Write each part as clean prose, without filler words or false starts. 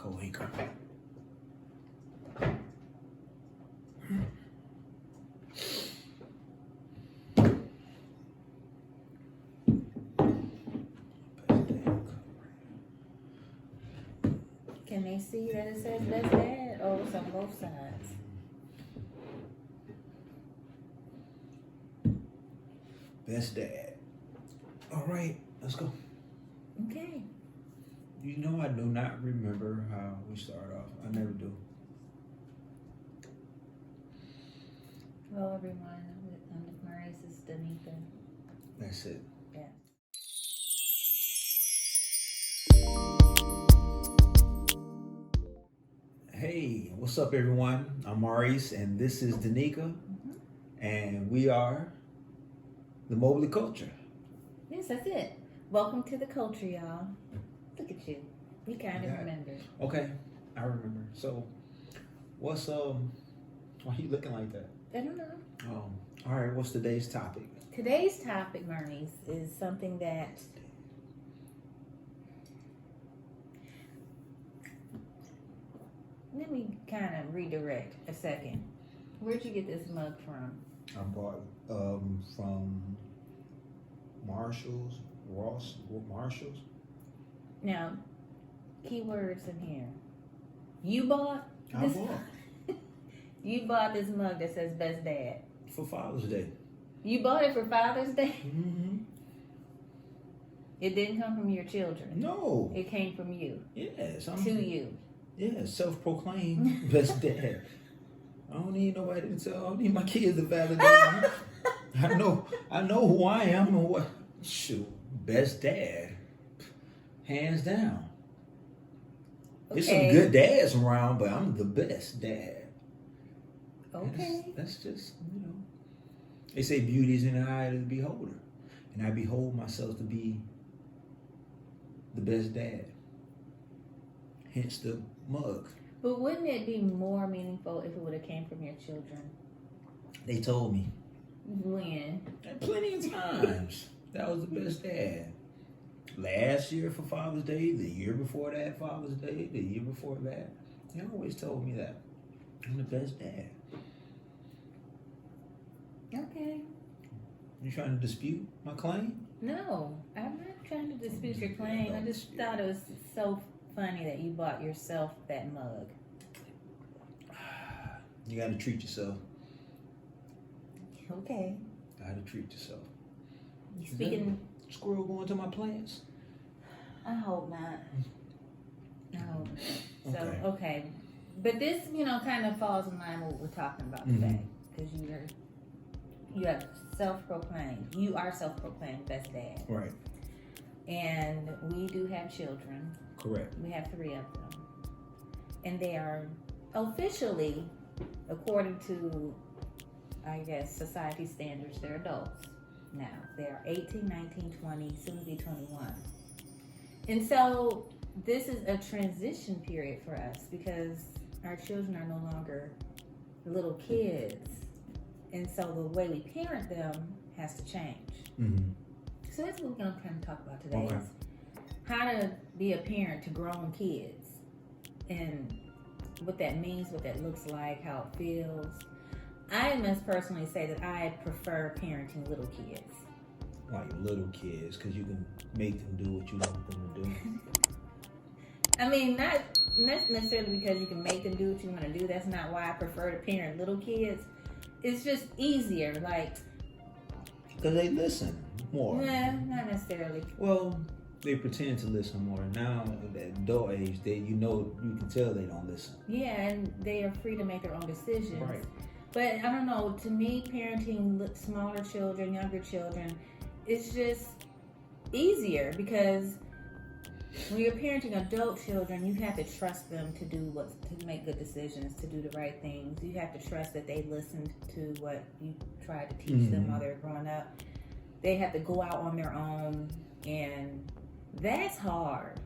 co-anchor. Can they see that it says Best Dad, or it's on both sides? Best Dad. All right, let's go. Okay. You know I do not remember how we start off. I never do. Hello, everyone. I'm Maurice and I. That's it. Yeah. Hey, what's up, everyone? I'm Maurice, and this is Danica, and we are the Mobley Culture. Yes, that's it. Welcome to the culture, y'all. Look at you. We kind of Yeah. remember. Okay, I remember. So, what's why are you looking like that? I don't know. Oh, all right. What's today's topic? Today's topic, Maurice, is something that let me kind of redirect a second. Where'd you get this mug from? I bought from Marshalls, Marshalls. Now, keywords in here. You bought I this. bought You bought this mug that says Best Dad. for Father's Day. You bought it for Father's Day. Mm-hmm. It didn't come from your children. No. It came from you. Yes. To you. Yeah, self-proclaimed best dad. I don't need nobody to tell. I don't need my kids to validate me. I know who I am and what. Shoot, best dad, hands down. There's some good dads around, but I'm the best dad. Okay. That's just, They say beauty is in the eye of the beholder, and I behold myself to be the best dad. Hence the mug. But wouldn't it be more meaningful if it would have came from your children? They told me. When? And plenty of times. That was the best dad. Last year for Father's Day, the year before that Father's Day, the year before that. They always told me that. I'm the best dad. Okay. You trying to dispute my claim? No, I'm not trying to dispute your claim. I just thought it was so funny that you bought yourself that mug. You gotta treat yourself. Okay. Gotta treat yourself. Speaking... Squirrel going to my plants? I hope not. I hope not. So, Okay. okay. But this, kind of falls in line with what we're talking about today. Because you are self-proclaimed best dad. Right. And we do have children. Correct. We have 3 of them. And they are officially, according to, I guess, society standards, they're adults now. They are 18, 19, 20, soon to be 21. And so this is a transition period for us because our children are no longer little kids. And so the way we parent them has to change. Mm-hmm. So that's what we're going to kind of talk about today. Okay. Is how to be a parent to grown kids and what that means, what that looks like, how it feels. I must personally say that I prefer parenting little kids. Like little kids, because you can make them do what you want them to do. I mean, not necessarily because you can make them do what you want to do. That's not why I prefer to parent little kids. It's just easier, like... Because they listen more. Nah, not necessarily. Well, they pretend to listen more. Now, at the adult age, you can tell they don't listen. Yeah, and they are free to make their own decisions. Right. But I don't know, to me, parenting smaller children, younger children, it's just easier because when you're parenting adult children, you have to trust them to make good decisions, to do the right things. You have to trust that they listened to what you tried to teach them while they're growing up. They have to go out on their own, and that's hard.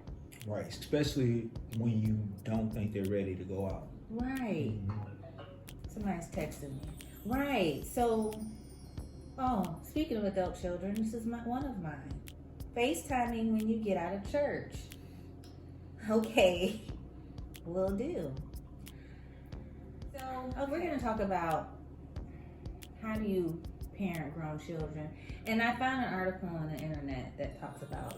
Right, especially when you don't think they're ready to go out. Right. Somebody's texting me. Right. So, speaking of adult children, this is one of mine. FaceTiming when you get out of church. Okay. Will do. So we're going to talk about how do you parent grown children. And I found an article on the internet that talks about,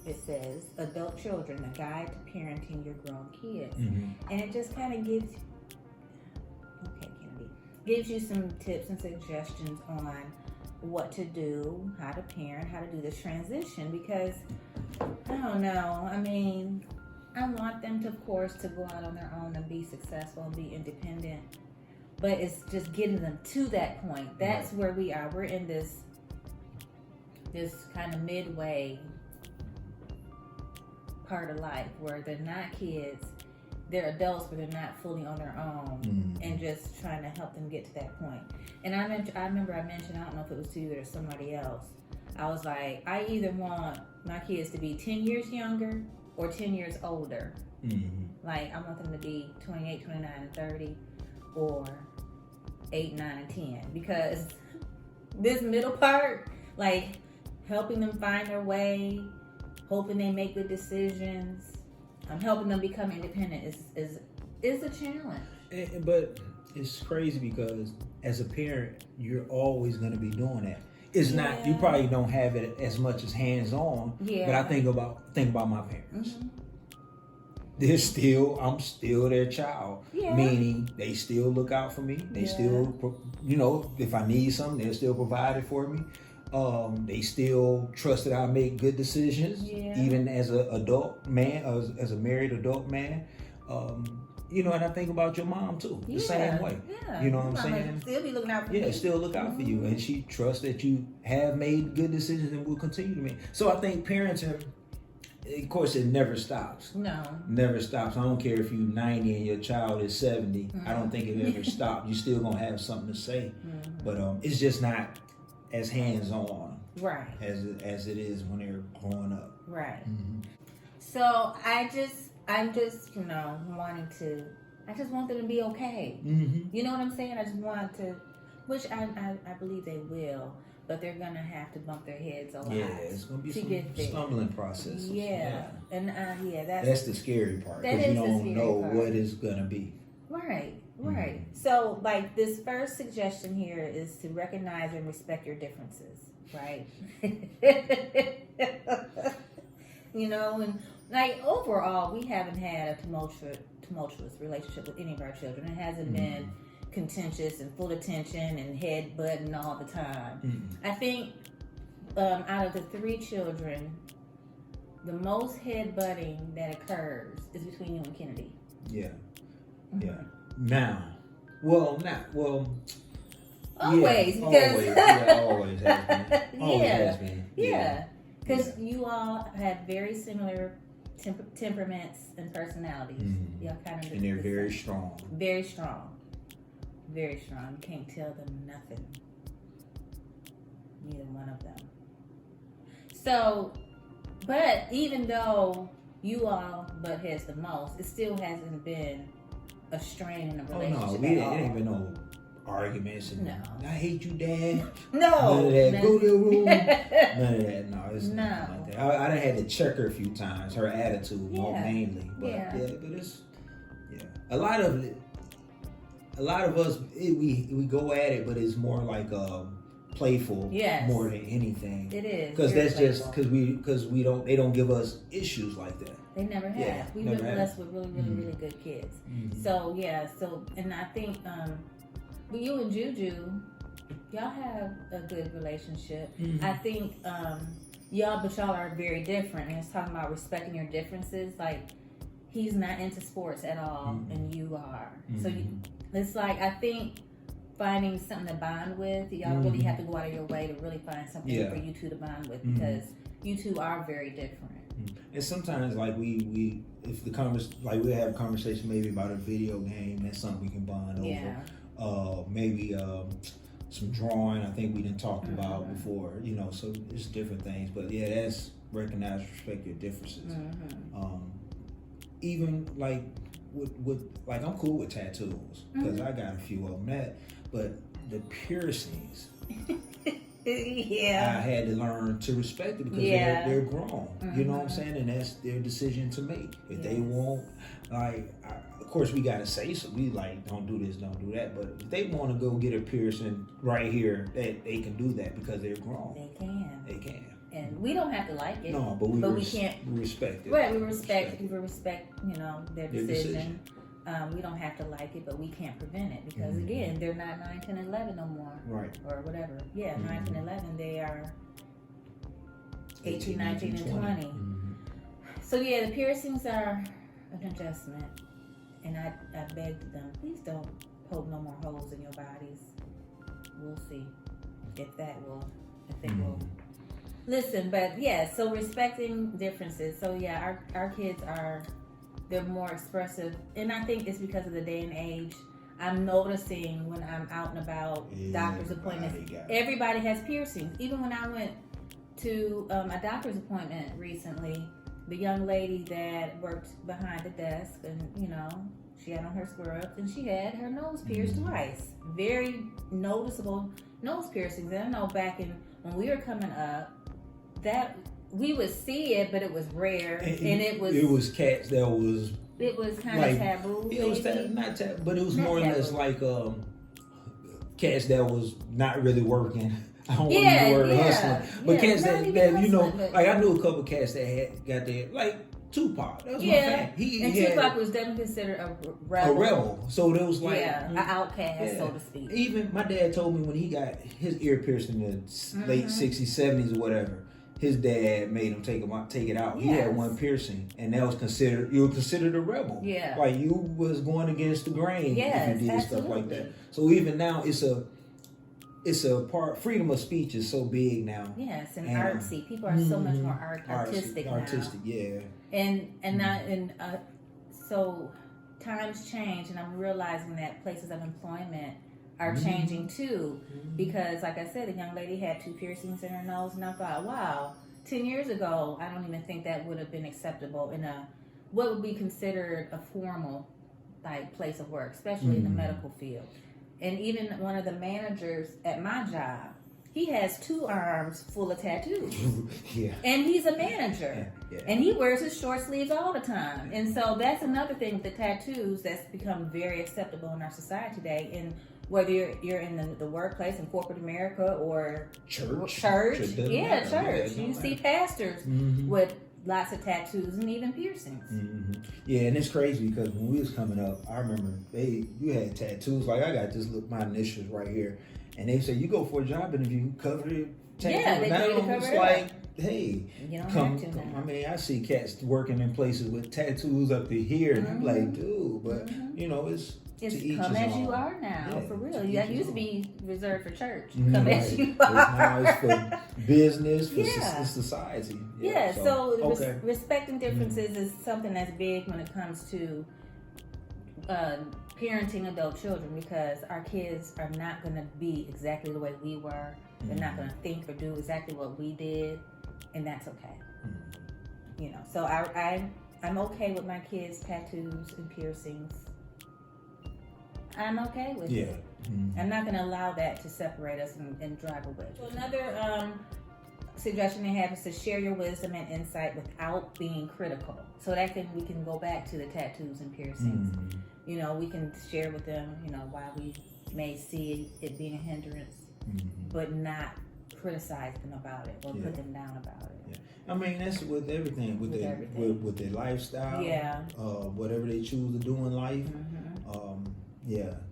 it says adult children, a guide to parenting your grown kids. And it just kind of gives you some tips and suggestions on what to do, how to parent, how to do this transition, because I don't know. I mean, I want them to, of course, to go out on their own and be successful and be independent. But it's just getting them to that point. That's where we are. We're in this kind of midway part of life where they're not kids, they're adults, but they're not fully on their own, and just trying to help them get to that point. And I remember I mentioned, I don't know if it was to you or somebody else, I was like, I either want my kids to be 10 years younger or 10 years older. Like, I want them to be 28, 29, and 30, or 8, 9, and 10. Because this middle part, like helping them find their way, hoping they make good decisions, helping them become independent is a challenge. But it's crazy because as a parent, you're always going to be doing that. It's not, you probably don't have it as much as hands-on, but I think about my parents. I'm still their child, meaning they still look out for me. They still, if I need something, they'll still provide it for me. They still trust that I make good decisions, even as an adult man, as a married adult man. And I think about your mom too, the same way. You know what I'm saying? Still be looking out for you. Still look out for you, and she trusts that you have made good decisions and will continue to make. So I think parenting, of course, it never stops. No. Never stops. I don't care if you're 90 and your child is 70. I don't think it ever stops. You're still gonna have something to say, but it's just not as hands-on, as it is when they're growing up. Right. So I'm just I just want them to be okay. You know what I'm saying? I just want to, which I believe they will, but they're gonna have to bump their heads a lot. Yeah, it's gonna be some stumbling process. And that's the scary part, because you don't know what it's gonna be. Right. So, like, this first suggestion here is to recognize and respect your differences, right? And like overall, we haven't had a tumultuous relationship with any of our children. It hasn't been contentious and full of tension and head butting all the time. I think out of the 3 children, the most head butting that occurs is between you and Kennedy. Now, always, because always has been. Always has been. Because you all have very similar temperaments and personalities. Y'all kind of, and they're very strong. Very strong. Very strong. You can't tell them nothing. Neither one of them. So, but even though you all butt heads the most, it still hasn't been a strain in a relationship. It ain't been no arguments. And I hate you, Dad. No. None of that. Go to the room. None of that. No, it's nothing like that. I done had to check her a few times. Her attitude, mainly. But but it's a lot of us we go at it, but it's more like playful, more than anything. It is, because that's playful. Just because they don't give us issues like that. They never have. We were blessed with really good kids. So and I think with you and Juju, y'all have a good relationship. I think y'all are very different, and it's talking about respecting your differences. Like, he's not into sports at all, and you are. So it's like, I think finding something to bond with, y'all really have to go out of your way to really find something for you two to bond with, because you two are very different. And sometimes, like, we have a conversation maybe about a video game. That's something we can bond over. Maybe some drawing. I think we didn't talk about before. So it's different things. But that's recognize, respect your differences. Even like with I'm cool with tattoos because I got a few of them. But the piercings. I had to learn to respect it because they're grown. You know what I'm saying? And that's their decision to make. If they won't, of course, we gotta say so. We like, don't do this, don't do that. But if they want to go get a piercing right here, that they can do that because they're grown. They can. And we don't have to like it. No, but we can't respect it. Right, we respect, their decision. We don't have to like it, but we can't prevent it because, again, they're not 9, 10, 11 no more. Right. Or whatever. Yeah, 9, 10, 11, they are 18, 19, and 20. So, yeah, the piercings are an adjustment. And I begged them, please don't poke no more holes in your bodies. We'll see if they will. Listen, but yeah, so respecting differences. So yeah, our kids they're more expressive. And I think it's because of the day and age. I'm noticing when I'm out and about, doctor's appointments, everybody has piercings. Even when I went to a doctor's appointment recently, the young lady that worked behind the desk, and she had on her scrubs, and she had her nose pierced twice. Very noticeable nose piercings. And I know back when we were coming up, that we would see it, but it was rare, and it was cats that was. It was kind of taboo. It was not taboo, but it was more or less like cats that was not really working. I don't want to use the word hustling, but cats that I knew a couple cats that had got there, like Tupac. That was my fan. Tupac was definitely considered a rebel. A rebel. So it was like an outcast, so to speak. Even my dad told me when he got his ear pierced in the late 60s, 70s, or whatever. His dad made him take it out. Yes. He had one piercing, and that was considered a rebel. Yeah, like you was going against the grain if you did stuff like that. So even now, it's a part. Freedom of speech is so big now. Yes, and artsy. People are so much more artistic now. Artistic, yeah. So times change, and I'm realizing that places of employment are changing too, because like I said, the young lady had 2 piercings in her nose, and I thought, wow, 10 years ago, I don't even think that would have been acceptable in what would be considered a formal place of work, especially in the medical field. And even one of the managers at my job, he has 2 arms full of tattoos. And he's a manager. And he wears his short sleeves all the time. And so that's another thing with the tattoos that's become very acceptable in our society today. And whether you're in the workplace in corporate America or church. You see pastors with lots of tattoos and even piercings. Yeah, and it's crazy because when we was coming up, I remember you had tattoos. Like I got my initials right here, and they say you go for a job interview, cover it. Yeah, they tell you to cover it up. Hey, you don't have to now. I mean, I see cats working in places with tattoos up to here, and I'm like, dude, but it's come as you are now, for real. That used to be reserved for church. Come as you are. Now it's for business, for society. So respecting differences is something that's big when it comes to parenting adult children, because our kids are not going to be exactly the way we were. They're not going to think or do exactly what we did, and that's okay. So I'm okay with my kids' tattoos and piercings. I'm okay with it. I'm not going to allow that to separate us and drive a wedge. So another suggestion they have is to share your wisdom and insight without being critical. So we can go back to the tattoos and piercings. We can share with them, why we may see it being a hindrance, but not criticize them about it or put them down about it. I mean, that's with everything, with their lifestyle, whatever they choose to do in life.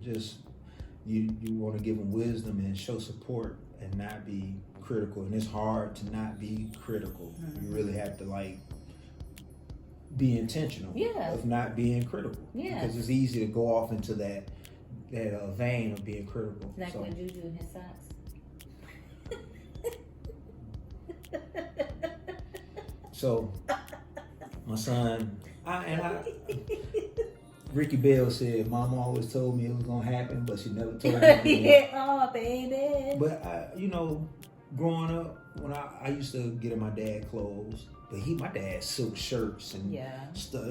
Just you want to give them wisdom and show support and not be critical. And it's hard to not be critical. You really have to be intentional of not being critical. Because it's easy to go off into that vein of being critical. Like when Juju and his socks. So my son, Ricky Bell said, Mama always told me it was going to happen, but she never told me. Oh, baby. But, growing up, when I used to get in my dad clothes, but my dad had silk shirts and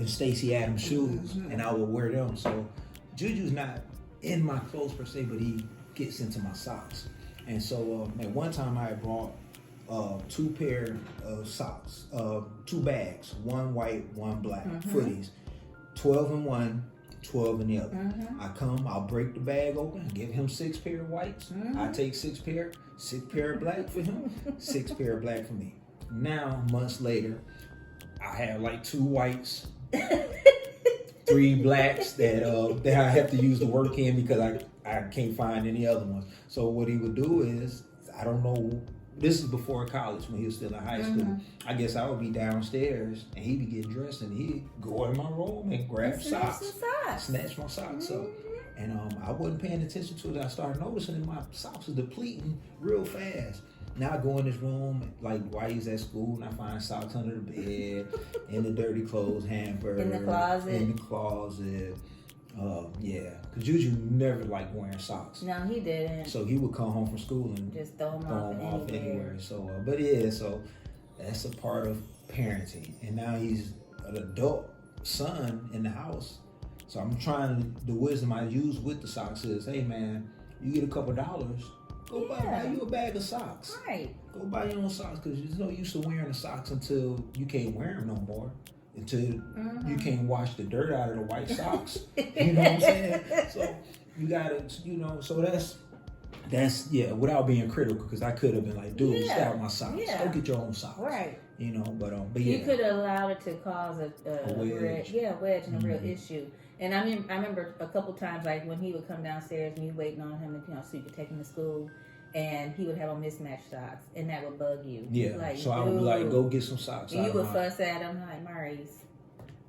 Stacey Adams shoes, and I would wear them. So Juju's not in my clothes per se, but he gets into my socks. And so at one time I had brought 2 pair of socks, 2 bags, one white, one black, footies, 12 in one, 12 in the other. I come, I'll break the bag open, give him 6 pair of whites. I take 6 pair of black for him, 6 pair of black for me. Now, months later, I have like 2 whites, 3 blacks that I have to use to work in because I can't find any other ones. So what he would do is, I don't know, this is before college when he was still in high school. I guess I would be downstairs and he'd be getting dressed and he'd go in my room and grab socks. Snatch my socks up. And I wasn't paying attention to it. I started noticing that my socks was depleting real fast. Now I go in this room, like while he's at school, and I find socks under the bed, in the dirty clothes hamper, in the closet. Yeah, because Juju never liked wearing socks. No, he didn't. So he would come home from school and just throw them off anywhere. So, so that's a part of parenting. And now he's an adult son in the house. So I'm trying the wisdom I use with the socks is, hey man, you get a couple dollars, go buy you a bag of socks. Right. Go buy your own socks because there's no use of wearing the socks until you can't wear them no more. Until you can't wash the dirt out of the white socks. You know what I'm saying? So you gotta, so that's without being critical, because I could have been like, dude, stay out my socks. Go get your own socks. Right. But you could have allowed it to cause a wedge. wedge and a real issue. And I remember a couple times, like when he would come downstairs, me waiting on him, so you could take him to school, and he would have on mismatched socks, and that would bug you. Yeah. Like, so I would be like, go get some socks. And you would fuss at him like, Maurice.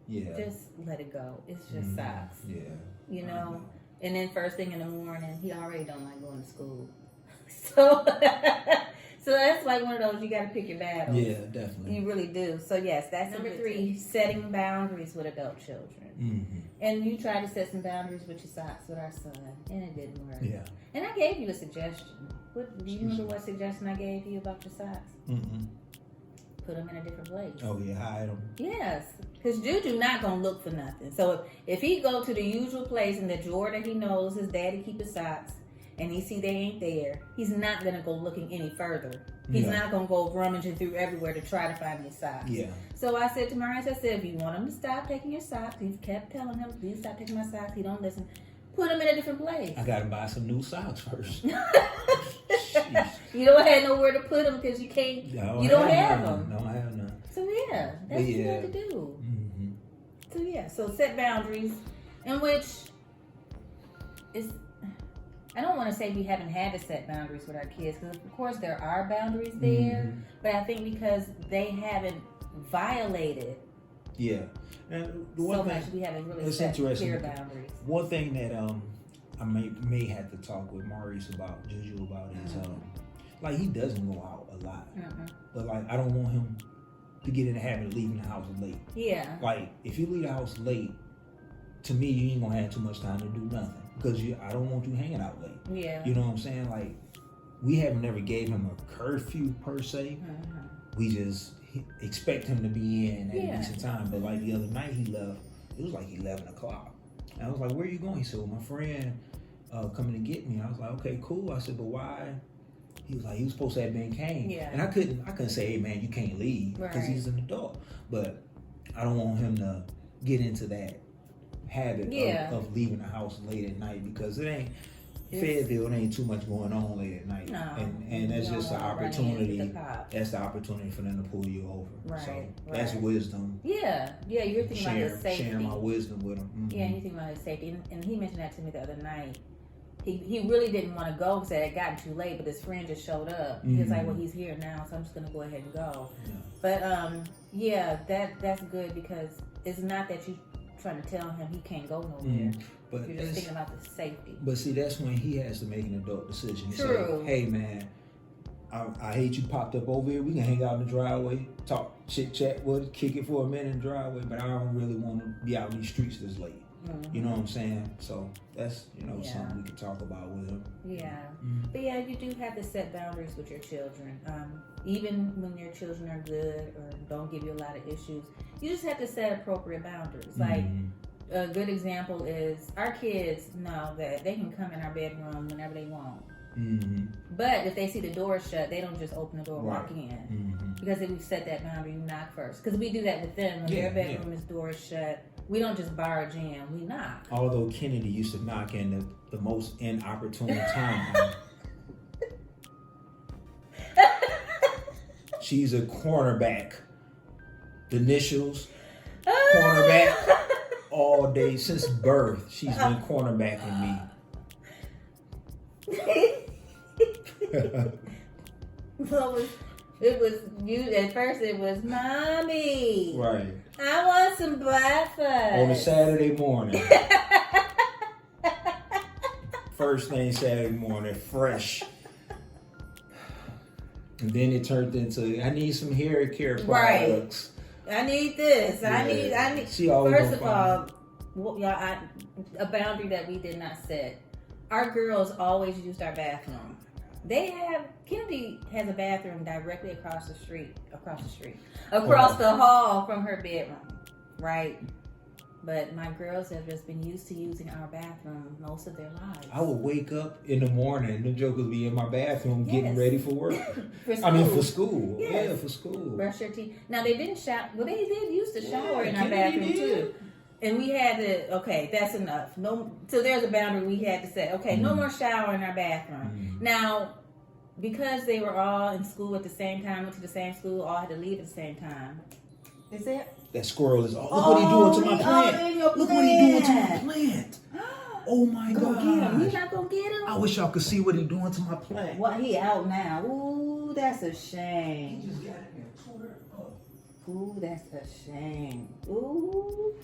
Yeah. Just let it go. It's just socks. Yeah. And then first thing in the morning, he already don't like going to school. So that's like one of those, you got to pick your battles. Yeah, definitely. You really do. So yes, that's number 3, setting boundaries with adult children. And you try to set some boundaries with your socks with our son, and it didn't work. Yeah. And I gave you a suggestion. Do you remember what suggestion I gave you about your socks? Put them in a different place. Oh yeah, hide them. Yes, because Juju not gonna look for nothing. So if he go to the usual place in the drawer that he knows his daddy keep his socks, and he see they ain't there, he's not gonna go looking any further. He's not gonna go rummaging through everywhere to try to find his socks. Yeah. So I said to Maurice, if you want him to stop taking your socks, he's kept telling him, please stop taking my socks. He don't listen. Put him in a different place. I gotta buy some new socks first. You don't have nowhere to put them because you can't. You don't have them. No, I have none. So that's what you got to do. So set boundaries, in which is. I don't want to say we haven't had to set boundaries with our kids, because of course there are boundaries there, but I think because they haven't violated. Yeah. And much we haven't really set clear boundaries. One thing that I may have to talk with Maurice about, Juju about, is like he doesn't go out a lot, but like I don't want him to get in the habit of leaving the house late. Yeah. Like if you leave the house late, to me you ain't gonna have too much time to do nothing, because I don't want you hanging out late. Yeah. You know what I'm saying? Like we haven't never gave him a curfew per se. We just expect him to be in at a decent time. But like the other night he left, it was like 11 o'clock. And I was like, where are you going? He said, well, my friend coming to get me. I was like, okay, cool. I said, but why? He was like, he was supposed to have been came. Yeah. And I couldn't say, hey man, you can't leave, because he's an adult. But I don't want him to get into that habit of leaving the house late at night, because Fayetteville, it ain't too much going on late at night. No, and that's just an opportunity. That's the opportunity for them to pull you over. Right. So that's wisdom. Yeah. You're thinking about his safety. Sharing my wisdom with him. Yeah, you're thinking about his safety. And he mentioned that to me the other night. He really didn't want to go because it had gotten too late, but his friend just showed up. He was like, well, he's here now, so I'm just going to go ahead and go. Yeah. But that's good, because it's not that you trying to tell him he can't go nowhere. But you're just thinking about the safety. But see, that's when he has to make an adult decision. True. Say, hey man, I hate you popped up over here. We can hang out in the driveway, talk, chit chat, kick it for a minute in the driveway, but I don't really want to be out in these streets this late. You know what I'm saying? So that's something we could talk about with him. Yeah. But yeah, you do have to set boundaries with your children. Even when your children are good or don't give you a lot of issues, you just have to set appropriate boundaries. Like a good example is our kids know that they can come in our bedroom whenever they want. Mm-hmm. But if they see the door shut, they don't just open the door and walk in. Mm-hmm. Because if we set that boundary, you knock first. Because we do that with them. When their bedroom is door shut, we don't just bar a jam, we knock. Although Kennedy used to knock in the most inopportune time. She's a cornerback. The initials, cornerback, all day since birth. She's been cornerbacking me. So it was you at first. It was mommy. Right. I want some breakfast On a Saturday morning. First thing Saturday morning, fresh. And then it turned into, I need some hair care products. I need this. Yeah. I need. She always First of find all, y'all, a boundary that we did not set. Our girls always used our bathroom. Kennedy has a bathroom directly across the hall from her bedroom, right? But my girls have just been used to using our bathroom most of their lives. I would wake up in the morning and the jokers be in my bathroom getting ready for work. For school. I mean, for school. Yes. Yeah, for school. Brush your teeth. Now, they didn't shower. Well, they did use to shower in our bathroom, too. And we had to, okay, that's enough. No, so there's a boundary we had to set. Okay, no more shower in our bathroom. Now, because they were all in school at the same time, went to the same school, all had to leave at the same time. Is it? That squirrel is, look what he doing to my plant. Look what he doing to my plant. Oh my God. Go get him. You not going to get him? I wish y'all could see what he doing to my plant. Well, he out now. Ooh, that's a shame. He just got in there. Ooh, that's a shame. Ooh.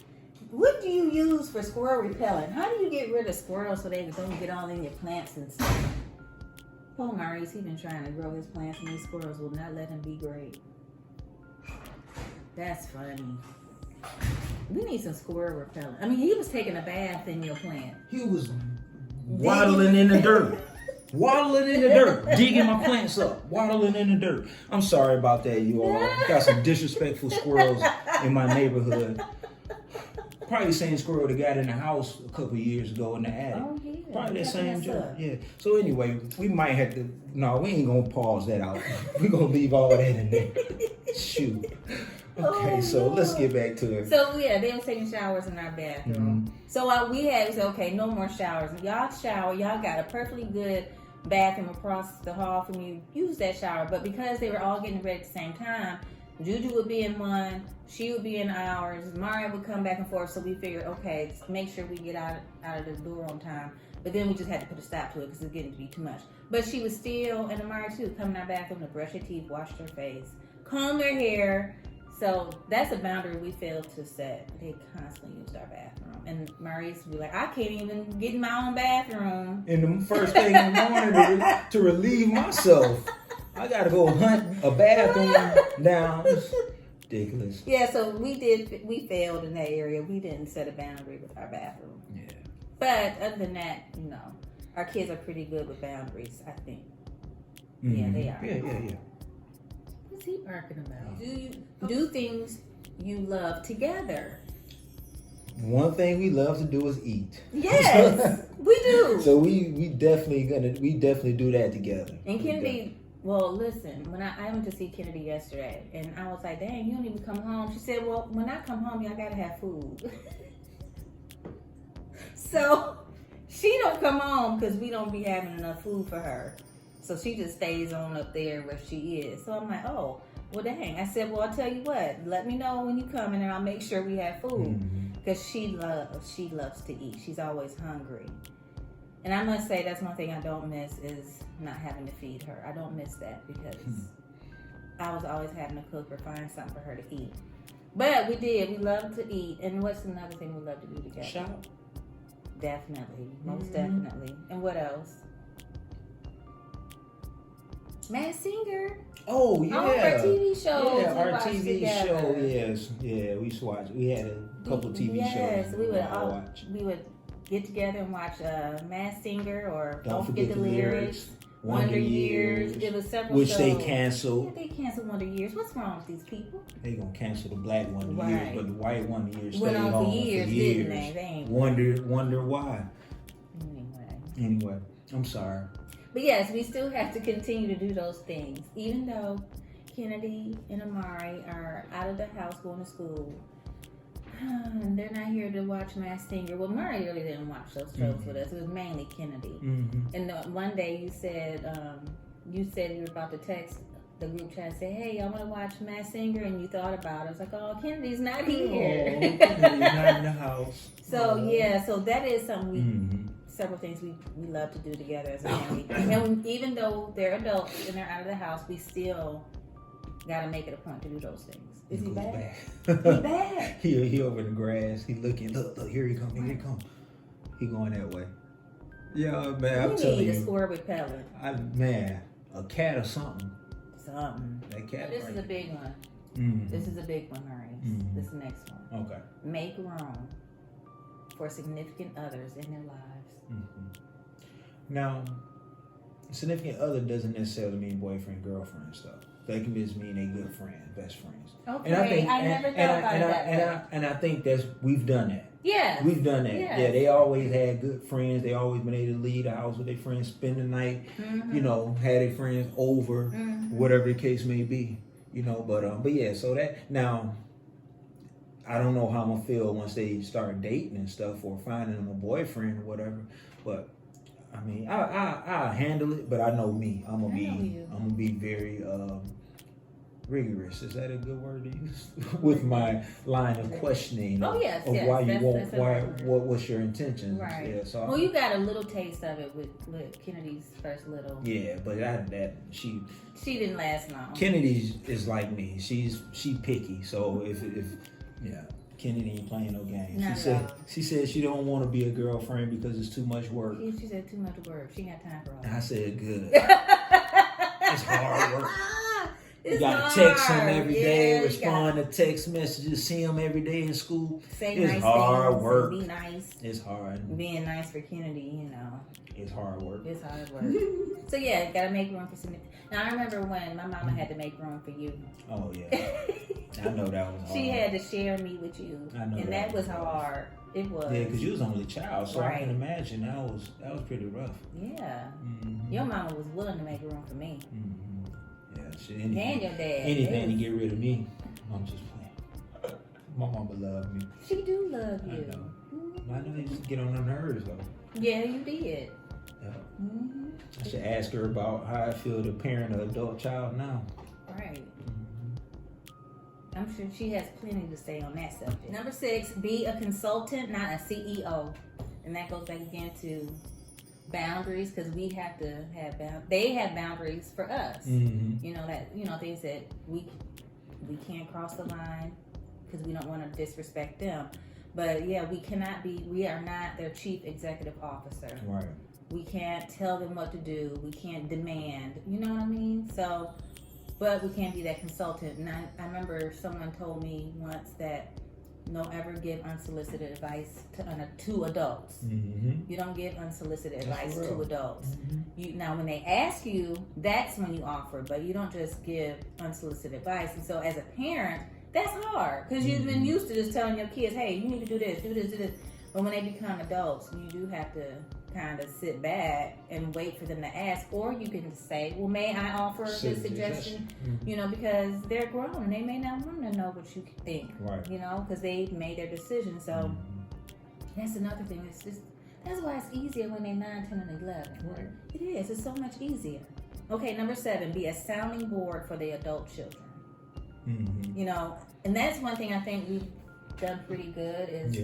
What do you use for squirrel repellent? How do you get rid of squirrels so they don't get all in your plants and stuff? Poor Maurice, he's been trying to grow his plants and these squirrels will not let him be great. That's funny. We need some squirrel repellent. I mean, he was taking a bath in your plant. He was waddling in the dirt. Waddling in the dirt. Digging my plants up. Waddling in the dirt. I'm sorry about that, you all. Got some disrespectful squirrels in my neighborhood. Probably the same squirrel that got in the house a couple years ago in the attic. Oh, yeah. Probably that same joke. Yeah. So anyway, we might have to, no, we ain't going to pause that out. We're going to leave all that in there. Shoot. Okay, so let's get back to it. So yeah, they was taking showers in our bathroom. So we said, okay, no more showers. Y'all shower. Y'all got a perfectly good bathroom across the hall from you. Use that shower. But because they were all getting ready at the same time, Juju would be in one, she would be in ours, Mario would come back and forth. So we figured, okay, make sure we get out of the door on time. But then we just had to put a stop to it because it was getting to be too much. But she was still, and Amari too, come in our bathroom to brush her teeth, wash her face, comb their hair. So that's a boundary we failed to set. They constantly used our bathroom. And Maurice would be like, I can't even get in my own bathroom. And the first thing in the morning to relieve myself, I got to go hunt a bathroom down. It's ridiculous. Yeah, so we failed in that area. We didn't set a boundary with our bathroom. Yeah. But other than that, our kids are pretty good with boundaries, I think. Mm-hmm. Yeah, they are. Yeah. What's he barking about? Do you do things you love together? One thing we love to do is eat. Yes, we do. So we definitely do that together. And Kennedy, well, listen, when I went to see Kennedy yesterday, and I was like, dang, you don't even come home. She said, well, when I come home, y'all gotta have food. So she don't come home because we don't be having enough food for her. So she just stays on up there where she is. So I'm like, oh, well, dang. I said, well, I'll tell you what. Let me know when you come in and I'll make sure we have food. Because she loves to eat. She's always hungry. And I must say, that's one thing I don't miss is not having to feed her. I don't miss that because I was always having to cook or find something for her to eat. But we did. We love to eat. And what's another thing we love to do together? Shop. Definitely. Most definitely. And what else? Masked Singer. Oh yeah. All of our TV shows. Yeah, our watched TV together. show. Yes. Yeah, we used to watch. We had a couple TV shows. Yes, we would watch. We would get together and watch Masked Singer or Don't Forget the Lyrics. Wonder Years. It was several which shows. they canceled. Yeah, they canceled Wonder Years. What's wrong with these people? They gonna cancel the black Wonder Right. Years, but the white Wonder Years Went stayed on for years, didn't they? They ain't. Wonder why. Anyway, I'm sorry. But yes, we still have to continue to do those things. Even though Kennedy and Amari are out of the house going to school, they're not here to watch Masked Singer. Well, Murray really didn't watch those shows with us. It was mainly Kennedy. And one day you said you were about to text the group chat and say, "Hey, I want to watch Masked Singer," and you thought about it. I was like, "Oh, Kennedy's not here. Kennedy's not in the house." So so that is something several things we love to do together as a family. And even though they're adults and they're out of the house, we still gotta make it a point to do those things. Is he bad? He bad. He over in the grass. He looking. Look, here he come. Here he come. He going that way. Yeah, man. I'm telling you. We need a squirrel repellent. A cat or something. That cat. This is a big one. This is a big one, Maurice. This next one. Okay. Make room for significant others in their lives. Now, significant other doesn't necessarily mean boyfriend, girlfriend stuff. That can just mean they good friends, best friends. Okay, I never thought about that. And I think we've done that. Yeah. We've done that. Yes. Yeah, they always had good friends. They always been able to leave the house with their friends, spend the night, had their friends over, whatever the case may be. But yeah, so that now I don't know how I'm gonna feel once they start dating and stuff or finding them a boyfriend or whatever. But I mean, I'll handle it, but I know me. I'm gonna be very rigorous. Is that a good word to use? With my line of questioning. Yes, why you want what's your intentions? Right. Yeah, so well, you got a little taste of it with Kennedy's first little. Yeah, but she didn't last long. Kennedy is like me. She picky. So if Kennedy ain't playing no games. She said she don't want to be a girlfriend because it's too much work. She said too much work. She ain't got time for all that. I said good. It's hard work. You gotta text him every day, respond to text messages, see him every day in school. It's nice hard work. Be nice. It's hard. Being nice for Kennedy, It's hard work. It's hard work. So yeah, gotta make room for some. Now I remember when my mama had to make room for you. Oh yeah. I know that was hard. She had to share me with you. I know and that was hard. It was. Yeah, because you was only child, so I can imagine that was pretty rough. Yeah. Your mama was willing to make room for me. Yeah, and your dad. Anything to get rid of me. I'm just playing. My mama loved me. She do love you. I know you used to get on her nerves though. Yeah, you did. Yeah. I should ask her about how I feel to parent an adult child now. Right. I'm sure she has plenty to say on that subject. Number 6, be a consultant, not a CEO. And that goes back again to boundaries, because we have to have they have boundaries for us. Things that we can't cross the line because we don't want to disrespect them. But yeah, we are not their chief executive officer. Right. We can't tell them what to do. We can't demand. You know what I mean? So, but we can't be that consultant. And I remember someone told me once that don't ever give unsolicited advice to adults. You don't give unsolicited advice to adults. Now, when they ask you, that's when you offer, but you don't just give unsolicited advice. And so, as a parent, that's hard because you've been used to just telling your kids, "Hey, you need to do this, do this, do this." But when they become adults, you do have to kind of sit back and wait for them to ask, or you can say, "Well, may I offer this suggestion?" Because they're grown and they may not want to know what you think, right? Because they made their decision. So that's another thing. That's why it's easier when they're 9, 10, and 11. Right. It is. It's so much easier. Okay, number 7, be a sounding board for the adult children. And that's one thing I think we've done pretty good is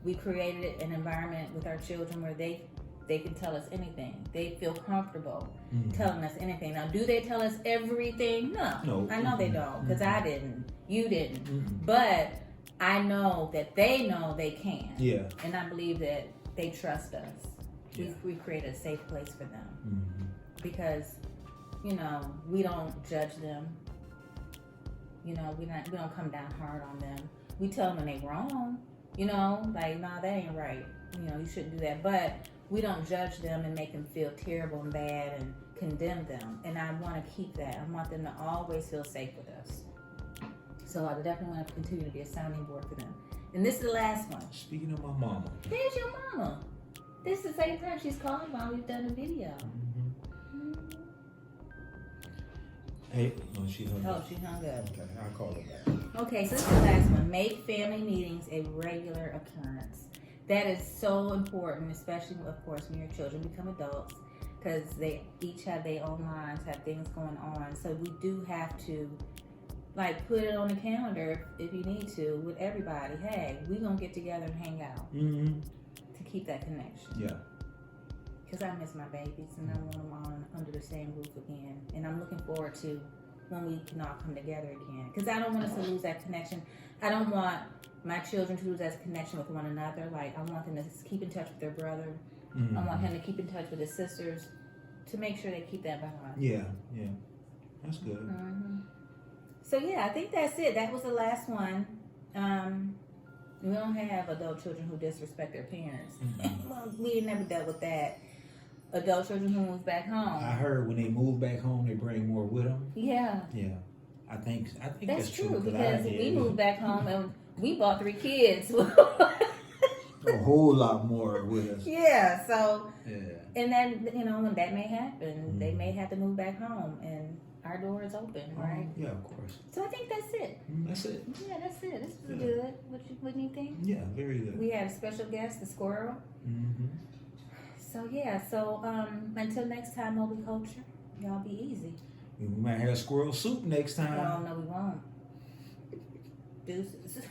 we created an environment with our children where they can tell us anything. They feel comfortable telling us anything. Now, do they tell us everything? No. I know they don't, because I didn't. You didn't. But I know that they know they can. Yeah. And I believe that they trust us. Yeah. We've created a safe place for them. Because, we don't judge them. We don't come down hard on them. We tell them when they're wrong. Nah, that ain't right. You shouldn't do that. But we don't judge them and make them feel terrible and bad and condemn them. And I want to keep that. I want them to always feel safe with us. So I definitely want to continue to be a sounding board for them. And this is the last one. Speaking of my mama. There's your mama. This is the same time she's calling while we've done the video. Hey, no, she hung Oh, up. she hung up. Okay, I'll call her back. Okay, so this is the last one. Make family meetings a regular occurrence. That is so important, especially, of course, when your children become adults, because they each have their own lives, have things going on. So we do have to, like, put it on the calendar if you need to with everybody. Hey, we're going to get together and hang out Mm-hmm. to keep that connection. Yeah. Because I miss my babies and I want them all under the same roof again. And I'm looking forward to when we can all come together again. Because I don't want us to lose that connection. I don't want my children to lose that connection with one another. Like, I want them to keep in touch with their brother. Mm-hmm. I want him to keep in touch with his sisters to make sure they keep that bond. Yeah, yeah. That's good. Mm-hmm. So, yeah, I think that's it. That was the last one. We don't have adult children who disrespect their parents. Mm-hmm. Well, we ain't never dealt with that. Adult children who move back home. I heard when they move back home, they bring more with them. Yeah. Yeah. I think That's true 'cause because I we did. moved back home and we bought 3 kids. A whole lot more with us. Yeah, so, Yeah. and then, you know, when that may happen, Mm-hmm. they may have to move back home and our door is open, right? Yeah, of course. So I think that's it. That's it. Yeah, that's it. This was Yeah. good. What do you think? Yeah, very good. We had a special guest, the squirrel. Mm-hmm. So yeah, until next time, Mobley Culture, y'all be easy. We might have squirrel soup next time. Oh, no, we won't. Deuces.